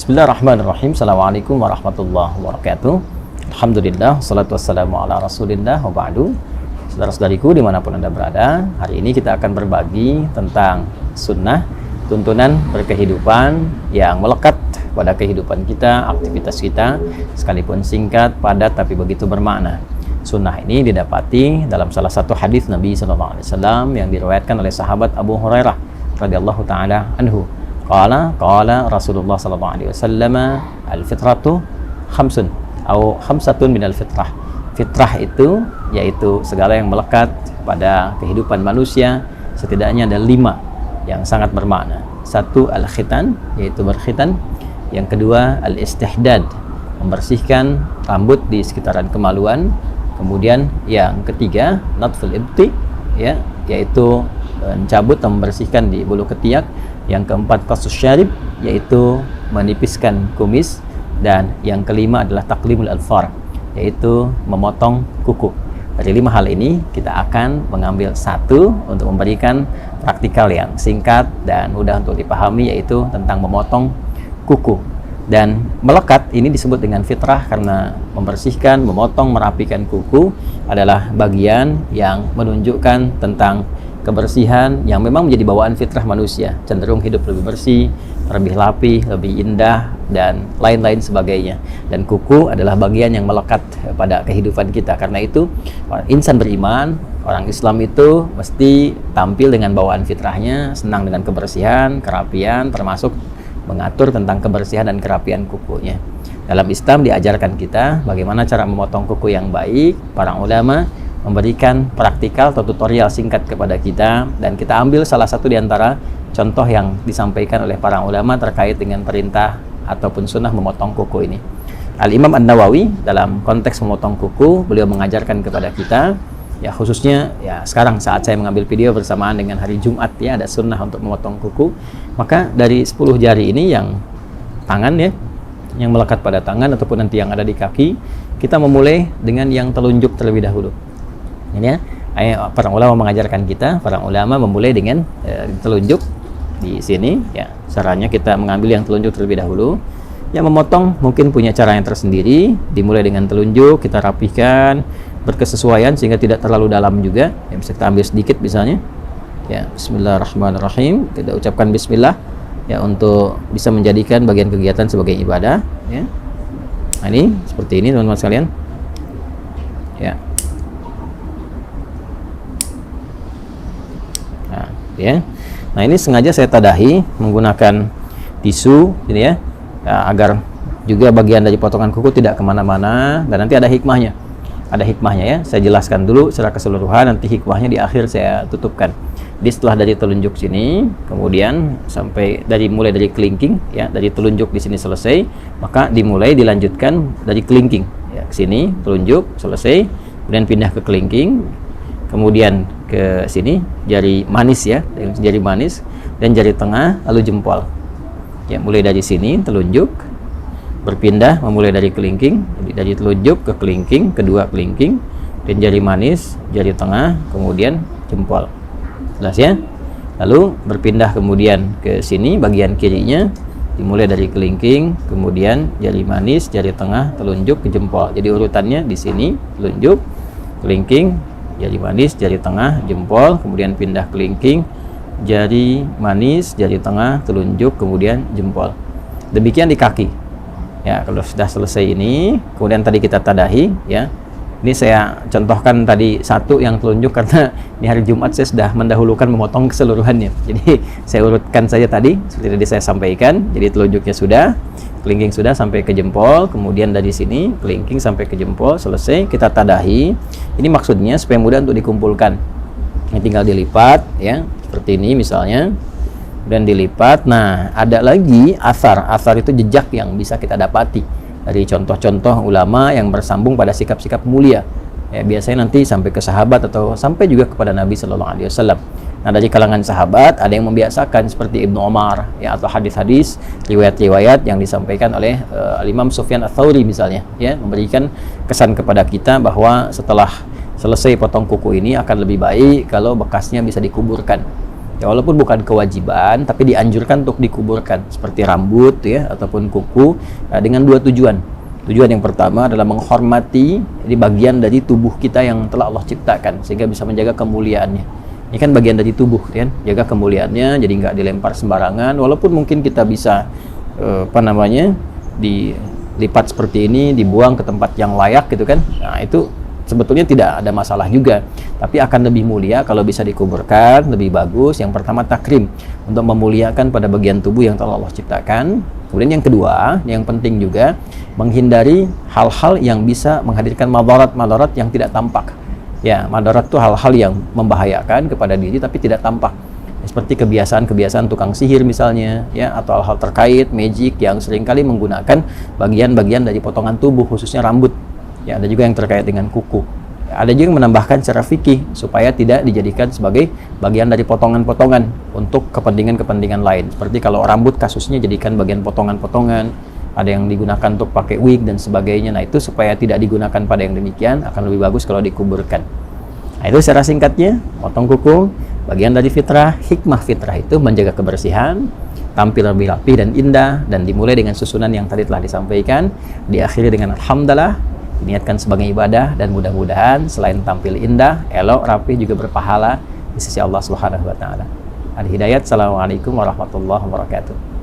Bismillahirrahmanirrahim. Assalamualaikum warahmatullahi wabarakatuh. Alhamdulillah, salatu wassalamu ala rasulillah wa ba'du. Saudara-saudariku dimanapun Anda berada, hari ini kita akan berbagi tentang sunnah, tuntunan berkehidupan yang melekat pada kehidupan kita, aktivitas kita, sekalipun singkat, padat, tapi begitu bermakna. Sunnah ini didapati dalam salah satu hadis Nabi SAW yang diriwayatkan oleh sahabat Abu Hurairah radhiyallahu ta'ala anhu. Qala Rasulullah sallallahu alaihi wasallam al-fitratu khamsun atau khamsatun minal fitrah. Fitrah itu yaitu segala yang melekat pada kehidupan manusia, setidaknya ada 5 yang sangat bermakna. Satu, al-khitan, yaitu berkhitan. Yang kedua, al-istihdad, membersihkan rambut di sekitaran kemaluan. Kemudian yang ketiga, natful ibti, ya, yaitu mencabut atau membersihkan di bulu ketiak. Yang keempat, qasus syarib, yaitu menipiskan kumis. Dan yang kelima adalah taqlimul adfar, yaitu memotong kuku. Dari 5 hal ini kita akan mengambil satu untuk memberikan praktikal yang singkat dan mudah untuk dipahami, yaitu tentang memotong kuku. Dan melekat ini disebut dengan fitrah karena membersihkan, memotong, merapikan kuku adalah bagian yang menunjukkan tentang kebersihan yang memang menjadi bawaan fitrah manusia, cenderung hidup lebih bersih, lebih rapi, lebih indah, dan lain-lain sebagainya. Dan kuku adalah bagian yang melekat pada kehidupan kita. Karena itu, insan beriman, orang Islam itu mesti tampil dengan bawaan fitrahnya, senang dengan kebersihan, kerapian, termasuk mengatur tentang kebersihan dan kerapian kukunya. Dalam Islam diajarkan kita bagaimana cara memotong kuku yang baik. Para ulama memberikan praktikal atau tutorial singkat kepada kita, dan kita ambil salah satu di antara contoh yang disampaikan oleh para ulama terkait dengan perintah ataupun sunnah memotong kuku ini. Al-Imam An-Nawawi dalam konteks memotong kuku, beliau mengajarkan kepada kita, ya khususnya ya sekarang saat saya mengambil video bersamaan dengan hari Jumat, ya ada sunnah untuk memotong kuku. Maka dari 10 jari ini yang tangan, ya, yang melekat pada tangan ataupun nanti yang ada di kaki, kita memulai dengan yang telunjuk terlebih dahulu. Ini ya, para ulama mengajarkan kita, para ulama memulai dengan telunjuk di sini, ya. Caranya kita mengambil yang telunjuk terlebih dahulu. Yang memotong mungkin punya cara yang tersendiri, dimulai dengan telunjuk, kita rapihkan, berkesesuaian sehingga tidak terlalu dalam juga. Ya, bisa kita ambil sedikit misalnya. Ya, bismillahirrahmanirrahim. Kita ucapkan bismillah, ya, untuk bisa menjadikan bagian kegiatan sebagai ibadah, ya. Nah, ini seperti ini teman-teman sekalian. Ya. Ya. Nah, ini sengaja saya tadahi menggunakan tisu, gitu ya, agar juga bagian dari potongan kuku tidak kemana-mana, dan nanti ada hikmahnya. Ada hikmahnya, ya. Saya jelaskan dulu secara keseluruhan, nanti hikmahnya di akhir saya tutupkan. Jadi setelah dari telunjuk sini, kemudian sampai mulai dari kelingking, ya, dari telunjuk di sini selesai, maka dilanjutkan dari kelingking, ya, ke sini telunjuk selesai, kemudian pindah ke kelingking. Kemudian ke sini jari manis, ya, jari manis dan jari tengah, lalu jempol. Ya, mulai dari sini telunjuk, berpindah memulai dari kelingking, dari telunjuk ke kelingking, kedua kelingking, dan jari manis, jari tengah, kemudian jempol. Jelas, ya? Lalu berpindah kemudian ke sini bagian kirinya, dimulai dari kelingking, kemudian jari manis, jari tengah, telunjuk ke jempol. Jadi urutannya di sini telunjuk, kelingking, jari manis, jari tengah, jempol, kemudian pindah kelingking, jari manis, jari tengah, telunjuk, kemudian jempol. Demikian di kaki. Ya, kalau sudah selesai ini, kemudian tadi kita tadahi, ya. Ini saya contohkan tadi satu yang telunjuk karena di hari Jumat saya sudah mendahulukan memotong keseluruhannya. Jadi saya urutkan saja tadi seperti tadi saya sampaikan. Jadi telunjuknya sudah, kelingking sudah sampai ke jempol, kemudian dari sini kelingking sampai ke jempol, selesai kita tadahi. Ini maksudnya supaya mudah untuk dikumpulkan. Ini tinggal dilipat, ya, seperti ini misalnya, dan dilipat. Nah, ada lagi asar itu jejak yang bisa kita dapati dari contoh-contoh ulama yang bersambung pada sikap-sikap mulia. Ya, biasanya nanti sampai ke sahabat atau sampai juga kepada Nabi Sallallahu Alaihi Wasallam. Nah, dari kalangan sahabat ada yang membiasakan seperti Ibnu Umar, ya, atau hadis-hadis, riwayat-riwayat yang disampaikan oleh Imam Sufyan Ats-Tsauri misalnya, ya, memberikan kesan kepada kita bahwa setelah selesai potong kuku ini akan lebih baik kalau bekasnya bisa dikuburkan. Ya, walaupun bukan kewajiban, tapi dianjurkan untuk dikuburkan seperti rambut ya ataupun kuku dengan dua tujuan. Tujuan yang pertama adalah menghormati di bagian dari tubuh kita yang telah Allah ciptakan sehingga bisa menjaga kemuliaannya. Ini kan bagian dari tubuh kan, jaga kemuliaannya jadi nggak dilempar sembarangan. Walaupun mungkin kita bisa dilipat seperti ini, dibuang ke tempat yang layak gitu kan. Nah, itu sebetulnya tidak ada masalah juga, tapi akan lebih mulia kalau bisa dikuburkan, lebih bagus. Yang pertama takrim, untuk memuliakan pada bagian tubuh yang telah Allah ciptakan. Kemudian yang kedua, yang penting juga menghindari hal-hal yang bisa menghadirkan madarat yang tidak tampak. Ya, madarat itu hal-hal yang membahayakan kepada diri tapi tidak tampak. Seperti kebiasaan-kebiasaan tukang sihir misalnya, ya, atau hal-hal terkait magic yang seringkali menggunakan bagian-bagian dari potongan tubuh, khususnya rambut. Ya, ada juga yang terkait dengan kuku. Ada juga yang menambahkan secara fikih supaya tidak dijadikan sebagai bagian dari potongan-potongan untuk kepentingan-kepentingan lain. Seperti kalau rambut kasusnya jadikan bagian potongan-potongan, ada yang digunakan untuk pakai wig dan sebagainya. Nah, itu supaya tidak digunakan pada yang demikian akan lebih bagus kalau dikuburkan. Nah, itu secara singkatnya, potong kuku, bagian dari fitrah. Hikmah fitrah itu menjaga kebersihan, tampil lebih rapi dan indah, dan dimulai dengan susunan yang tadi telah disampaikan, diakhiri dengan alhamdulillah, diniatkan sebagai ibadah, dan mudah-mudahan selain tampil indah, elok, rapi, juga berpahala di sisi Allah Subhanahu wa taala. Al-Hidayat. Assalamualaikum warahmatullahi wabarakatuh.